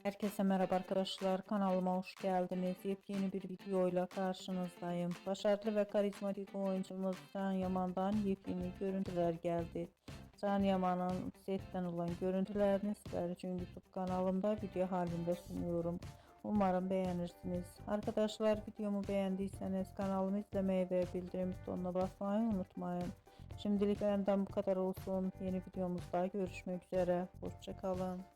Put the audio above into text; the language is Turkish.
Herkese merhaba arkadaşlar, kanalıma hoş geldiniz. Yepyeni bir videoyla karşınızdayım. Başarılı ve karizmatik oyuncumuz Can Yaman'dan yepyeni görüntüler geldi. Can Yaman'ın setten olan görüntülerini sizler için YouTube kanalımda video halinde sunuyorum. Umarım beğenirsiniz. Arkadaşlar, videomu beğendiyseniz kanalımı izlemeyi ve bildirim butonuna basmayı unutmayın. Şimdilik benden bu kadar olsun. Yeni videomuzda görüşmek üzere. Hoşça kalın.